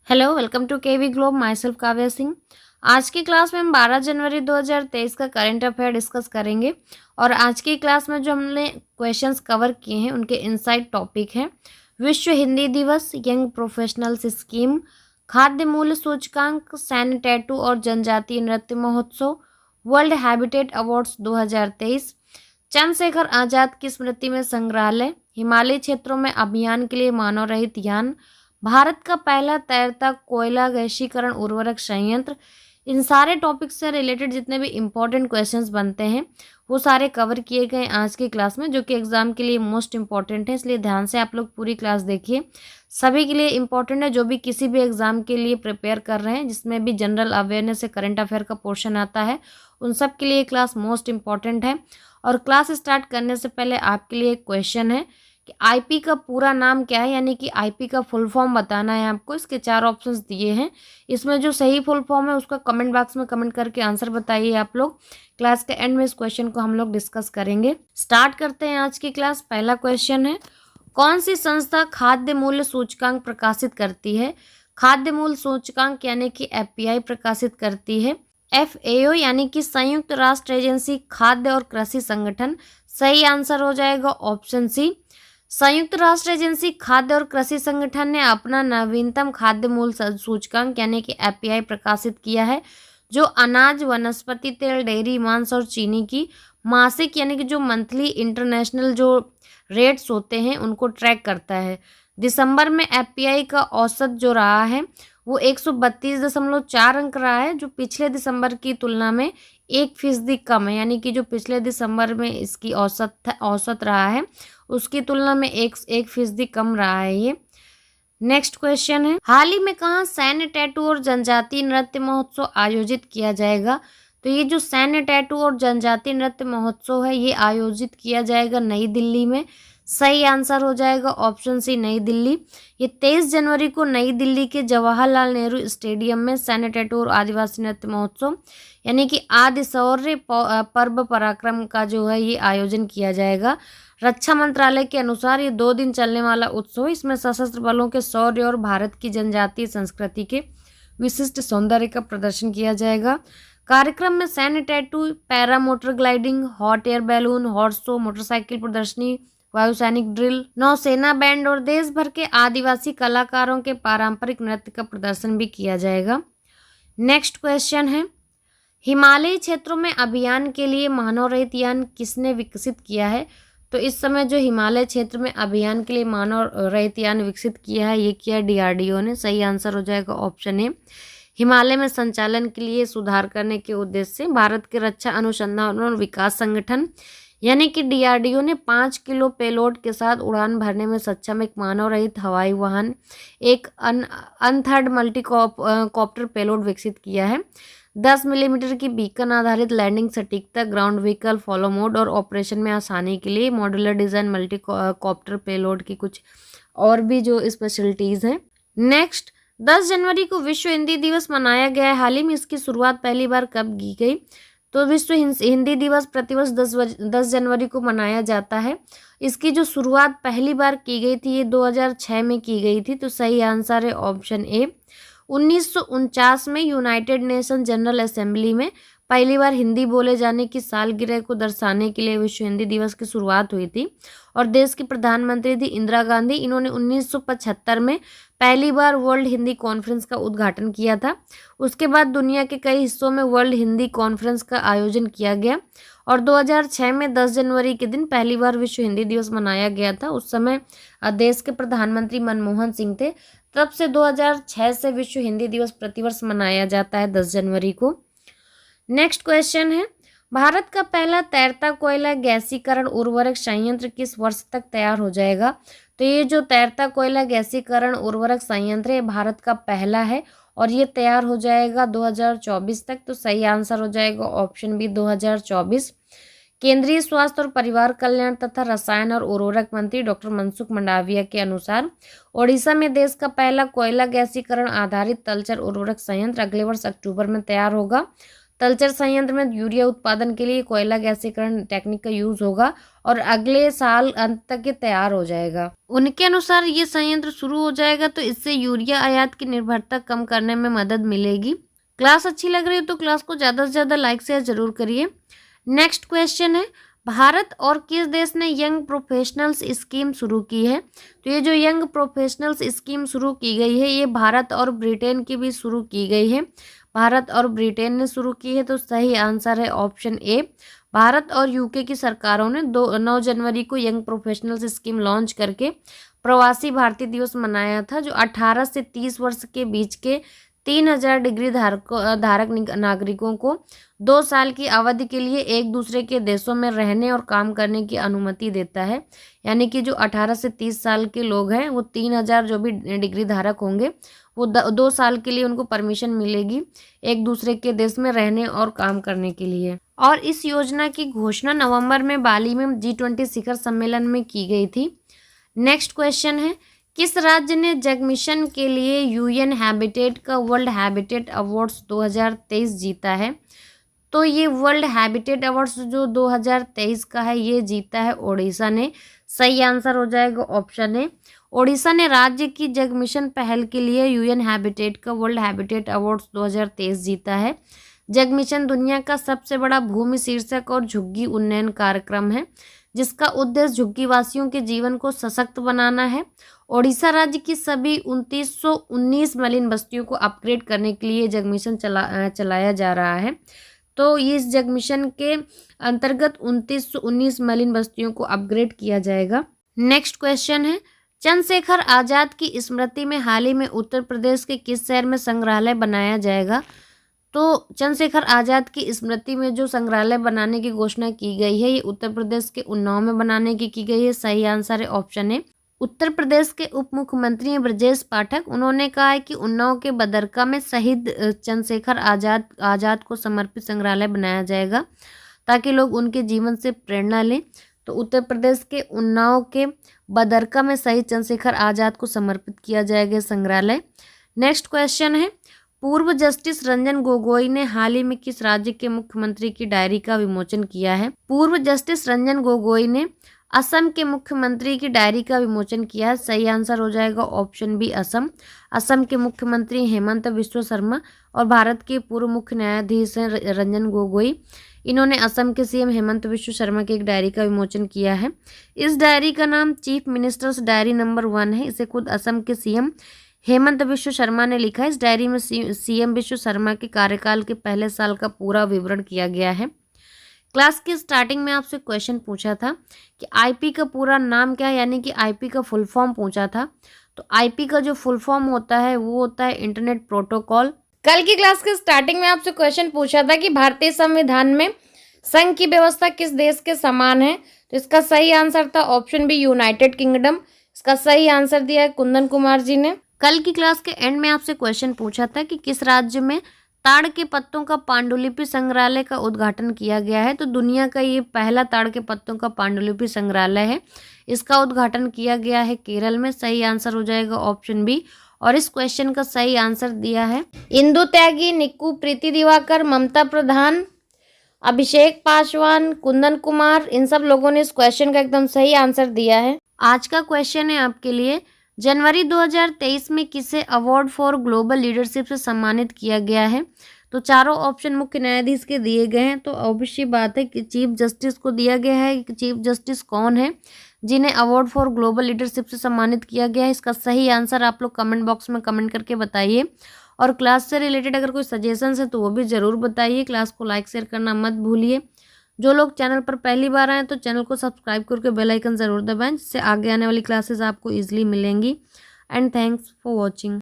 Hello, welcome to KV Globe. Myself Kavya Singh. आज की class में हम 12 जनवरी 2023 का करंट अफेयर डिस्कस करेंगे। और आज की क्लास में जो हमने क्वेश्चंस कवर किए हैं उनके इनसाइड टॉपिक हैं: विश्व हिंदी दिवस, यंग प्रोफेशनल्स स्कीम, खाद्य मूल्य सूचकांक, सैन्य टैटू और जनजातीय नृत्य महोत्सव, world habitat awards 2023, Chandrashekhar Azad की स्मृति में संग्रहालय, हिमालयी क्षेत्रों में अभियान के लिए मानव रहित यान, भारत का पहला तैरता कोयला गैसीकरण उर्वरक संयंत्र। इन सारे टॉपिक से रिलेटेड जितने भी इम्पोर्टेंट क्वेश्चंस बनते हैं वो सारे कवर किए गए आज की क्लास में, जो कि एग्जाम के लिए मोस्ट इम्पॉर्टेंट है। इसलिए ध्यान से आप लोग पूरी क्लास देखिए, सभी के लिए इम्पोर्टेंट है। जो भी किसी भी एग्जाम के लिए प्रिपेयर कर रहे हैं जिसमें भी जनरल अवेयरनेस से करंट अफेयर का पोर्शन आता है, उन सब के लिए क्लास मोस्ट इम्पॉर्टेंट है। और क्लास स्टार्ट करने से पहले आपके लिए एक क्वेश्चन है कि आईपी का पूरा नाम क्या है, यानी कि आईपी का फुल फॉर्म बताना है आपको। इसके 4 ऑप्शंस दिए हैं, इसमें जो सही फुल फॉर्म है उसका कमेंट बॉक्स में कमेंट करके आंसर बताइए आप लोग। क्लास के एंड में इस क्वेश्चन को हम लोग डिस्कस करेंगे। स्टार्ट करते हैं आज की क्लास। पहला क्वेश्चन है, कौन सी संस्था खाद्य मूल्य सूचकांक प्रकाशित करती है? खाद्य मूल्य सूचकांक यानी कि एफपीआई प्रकाशित करती है। एफएओ यानी कि संयुक्त राष्ट्र एजेंसी खाद्य और कृषि संगठन। सही आंसर हो जाएगा ऑप्शन सी। संयुक्त राष्ट्र एजेंसी खाद्य और कृषि संगठन ने अपना नवीनतम खाद्य मूल्य सूचकांक यानी कि एफपीआई प्रकाशित किया है, जो अनाज, वनस्पति तेल, डेयरी, मांस और चीनी की मासिक यानी कि जो मंथली इंटरनेशनल जो रेट्स होते हैं उनको ट्रैक करता है। दिसंबर में एफपीआई का औसत जो रहा है वो 132.4 अंक रहा है, जो पिछले दिसंबर की तुलना में 1% कम है। यानी कि जो पिछले दिसंबर में इसकी औसत रहा है उसकी तुलना में 1% कम रहा है ये। नेक्स्ट क्वेश्चन है, हाल ही में कहाँ सैन्य टैटू और जनजातीय नृत्य महोत्सव आयोजित किया जाएगा? तो ये जो सैन्य टैटू और जनजातीय नृत्य महोत्सव है ये आयोजित किया जाएगा नई दिल्ली में। सही आंसर हो जाएगा ऑप्शन सी, नई दिल्ली। ये 23 जनवरी को नई दिल्ली के जवाहरलाल नेहरू स्टेडियम में सैन्य टैटू और आदिवासी नृत्य महोत्सव यानी कि आदि शौर्य पर्व पराक्रम का जो है ये आयोजन किया जाएगा। रक्षा मंत्रालय के अनुसार ये 2 दिन चलने वाला उत्सव, इसमें सशस्त्र बलों के शौर्य और भारत की जनजातीय संस्कृति के विशिष्ट सौंदर्य का प्रदर्शन किया जाएगा। कार्यक्रम में सैन्य tattoo, para motor gliding, hot air balloon, horse show, motorcycle प्रदर्शनी, वायुसैनिक ड्रिल, नौसेना बैंड और देश भर के आदिवासी कलाकारों के पारंपरिक नृत्य का प्रदर्शन भी किया जाएगा। नेक्स्ट क्वेश्चन है, हिमालयी क्षेत्रों में अभियान के लिए मानव रहित यान किसने विकसित किया है? तो इस समय जो हिमालय क्षेत्र में अभियान के लिए मानव रहित यान विकसित किया है ये किया डीआरडीओ ने। सही आंसर हो जाएगा ऑप्शन ए। हिमालय में संचालन के लिए सुधार करने के उद्देश्य से भारत के रक्षा अनुसंधान और विकास संगठन यानी कि डीआरडीओ ने 5 किलो पेलोड के साथ उड़ान भरने में सक्षम एक मानव रहित हवाई वाहन, एक अनथर्ड मल्टी कॉप्टर पेलोड विकसित किया है। 10 मिलीमीटर की बीकन आधारित लैंडिंग सटीकता, ग्राउंड व्हीकल फॉलो मोड और ऑपरेशन में आसानी के लिए modular design multi copter payload की कुछ और भी जो स्पेशलिटीज हैं। नेक्स्ट, 10 जनवरी को विश्व हिंदी दिवस मनाया गया है। हाल ही में इसकी शुरुआत पहली बार कब की गई? तो विश्व हिंदी दिवस प्रतिवर्ष 10 जनवरी को मनाया जाता है। इसकी जो शुरुआत पहली बार की गई थी ये 2006 में की गई थी। तो सही आंसर है ऑप्शन ए। 1949 में यूनाइटेड नेशन जनरल असेंबली में पहली बार हिंदी बोले जाने की सालगिरह को दर्शाने के लिए विश्व हिंदी दिवस की शुरुआत हुई थी। और देश की प्रधानमंत्री थी इंदिरा गांधी। इन्होंने 1975 में पहली बार वर्ल्ड हिंदी कॉन्फ्रेंस का उद्घाटन किया था। उसके बाद दुनिया के कई हिस्सों में वर्ल्ड हिंदी कॉन्फ्रेंस का आयोजन किया गया और 2006 में 10 जनवरी के दिन पहली बार विश्व हिंदी दिवस मनाया गया था। उस समय देश के प्रधानमंत्री मनमोहन सिंह थे। तब से 2006 से विश्व हिंदी दिवस प्रतिवर्ष मनाया जाता है 10 जनवरी को। नेक्स्ट क्वेश्चन है, भारत का पहला तैरता कोयला गैसीकरण उर्वरक संयंत्र किस वर्ष तक तैयार हो जाएगा? तो ये जो तैरता कोयला गैसीकरण उर्वरक संयंत्र है भारत का पहला है और ये तैयार हो जाएगा 2024 तक। तो सही आंसर हो जाएगा ऑप्शन बी, 2024। केंद्रीय स्वास्थ्य और परिवार कल्याण तथा रसायन और उर्वरक मंत्री डॉक्टर मनसुख मंडाविया के अनुसार ओडिशा में देश का पहला कोयला गैसीकरण आधारित तलचर उर्वरक संयंत्र अगले वर्ष अक्टूबर में तैयार होगा। तलचर संयंत्र में यूरिया उत्पादन के लिए कोयला गैसीकरण टेक्निक का यूज होगा और अगले साल अंत तक ये तैयार हो जाएगा। उनके अनुसार ये संयंत्र शुरू हो जाएगा तो इससे यूरिया आयात की निर्भरता कम करने में मदद मिलेगी। क्लास अच्छी लग रही है तो क्लास को ज़्यादा से ज़्यादा लाइक शेयर जरूर करिए। नेक्स्ट क्वेश्चन है, भारत और किस देश ने यंग प्रोफेशनल्स स्कीम शुरू की है? तो ये जो यंग प्रोफेशनल्स स्कीम शुरू की गई है ये भारत और ब्रिटेन की भी शुरू की गई है। भारत और ब्रिटेन ने शुरू की है तो सही आंसर है ऑप्शन ए। भारत और यूके की सरकारों ने 9 जनवरी को यंग प्रोफेशनल्स स्कीम लॉन्च करके प्रवासी भारतीय दिवस मनाया था, जो 18 से 30 वर्ष के बीच के 3000 डिग्री धारक नागरिकों को 2 साल की अवधि के लिए एक दूसरे के देशों में रहने और काम करने की अनुमति देता है। यानी कि जो 18 से 30 साल के लोग हैं वो 3000 जो भी डिग्री धारक होंगे वो 2 साल के लिए उनको परमिशन मिलेगी एक दूसरे के देश में रहने और काम करने के लिए। और इस योजना की घोषणा नवंबर में बाली में G20 शिखर सम्मेलन में की गई थी। नेक्स्ट क्वेश्चन है, किस राज्य ने जग मिशन के लिए यूएन हैबिटेट का वर्ल्ड हैबिटेट अवार्ड्स 2023 जीता है? तो ये वर्ल्ड हैबिटेट अवार्ड्स जो 2023 का है ये जीता है ओडिशा ने। सही आंसर हो जाएगा ऑप्शन ए। ओडिशा ने राज्य की जग मिशन पहल के लिए यूएन हैबिटेट का वर्ल्ड हैबिटेट अवार्ड्स 2023 जीता है। जग मिशन दुनिया का सबसे बड़ा भूमि शीर्षक और झुग्गी उन्नयन कार्यक्रम है जिसका उद्देश्य झुग्गीवासियों के जीवन को सशक्त बनाना है। ओडिशा राज्य की सभी 2919 मलिन बस्तियों को अपग्रेड करने के लिए जग मिशन चलाया जा रहा है। तो इस जग मिशन के अंतर्गत 2919 मलिन बस्तियों को अपग्रेड किया जाएगा। नेक्स्ट क्वेश्चन है, चंद्रशेखर आजाद की स्मृति में हाल ही में उत्तर प्रदेश के किस शहर में संग्रहालय बनाया जाएगा? तो चंद्रशेखर आजाद की स्मृति में जो संग्रहालय बनाने की घोषणा की गई है ये उत्तर प्रदेश के उन्नाव में बनाने की गई है। सही आंसर है ऑप्शन ए। उत्तर प्रदेश के उप मुख्यमंत्री हैं ब्रजेश पाठक, उन्होंने कहा है कि उन्नाव के बदरका में शहीद चंद्रशेखर आजाद को समर्पित संग्रहालय बनाया जाएगा ताकि लोग उनके जीवन से प्रेरणा लें। तो उत्तर प्रदेश के उन्नाव के बदरका में शहीद चंद्रशेखर आजाद को समर्पित किया जाएगा संग्रहालय। नेक्स्ट क्वेश्चन है, पूर्व जस्टिस रंजन गोगोई ने हाल ही में किस राज्य के मुख्यमंत्री की डायरी का विमोचन किया है? पूर्व जस्टिस रंजन गोगोई ने असम के मुख्यमंत्री की डायरी का विमोचन किया है। सही आंसर हो जाएगा ऑप्शन बी असम। असम के मुख्यमंत्री हेमंत बिश्व शर्मा और भारत के पूर्व मुख्य न्यायाधीश हैं रंजन गोगोई। इन्होंने असम के सीएम हेमंत बिश्व शर्मा की एक डायरी का विमोचन किया है। इस डायरी का नाम चीफ मिनिस्टर्स डायरी नंबर 1 है। इसे खुद असम के सीएम हेमंत बिश्व शर्मा ने लिखा है। इस डायरी में सीएम बिश्व शर्मा के कार्यकाल के पहले साल का पूरा विवरण किया गया है। क्लास की स्टार्टिंग में आपसे क्वेश्चन पूछा था कि आईपी का पूरा नाम क्या है, यानी कि आईपी का फुल फॉर्म पूछा था। तो आईपी का जो फुल फॉर्म होता है वो होता है इंटरनेट प्रोटोकॉल। कल की क्लास के स्टार्टिंग में आपसे क्वेश्चन पूछा था कि भारतीय संविधान में संघ की व्यवस्था किस देश के समान है? तो इसका सही आंसर था ऑप्शन बी यूनाइटेड किंगडम। इसका सही आंसर दिया है कुंदन कुमार जी ने। कल की क्लास के एंड में आपसे क्वेश्चन पूछा था कि किस राज्य में ताड़ के पत्तों का पांडुलिपि संग्रहालय का उद्घाटन किया गया है? तो दुनिया का ये पहला ताड़ के पत्तों का पांडुलिपि संग्रहालय है। इसका उद्घाटन किया गया है केरल में। सही आंसर हो जाएगा ऑप्शन बी। और इस क्वेश्चन का सही आंसर दिया है इंदु त्यागी, निक्कू, प्रीति दिवाकर, ममता प्रधान, अभिषेक पासवान, कुंदन कुमार। इन सब लोगों ने इस क्वेश्चन का एकदम सही आंसर दिया है। आज का क्वेश्चन है आपके लिए, जनवरी 2023 में किसे अवार्ड फॉर ग्लोबल लीडरशिप से सम्मानित किया गया है? तो चारों ऑप्शन मुख्य न्यायाधीश के दिए गए हैं। तो ऑब्वियसली बात है कि चीफ जस्टिस को दिया गया है कि चीफ जस्टिस कौन है जिन्हें अवार्ड फॉर ग्लोबल लीडरशिप से सम्मानित किया गया है। इसका सही आंसर आप लोग कमेंट बॉक्स में कमेंट करके बताइए। और क्लास से रिलेटेड अगर कोई सजेशंस है तो वो भी ज़रूर बताइए। क्लास को लाइक शेयर करना मत भूलिए। जो लोग चैनल पर पहली बार आए तो चैनल को सब्सक्राइब करके बेल आइकन ज़रूर दबाएं जिससे आगे आने वाली क्लासेस आपको ईजिली मिलेंगी। And thanks for watching.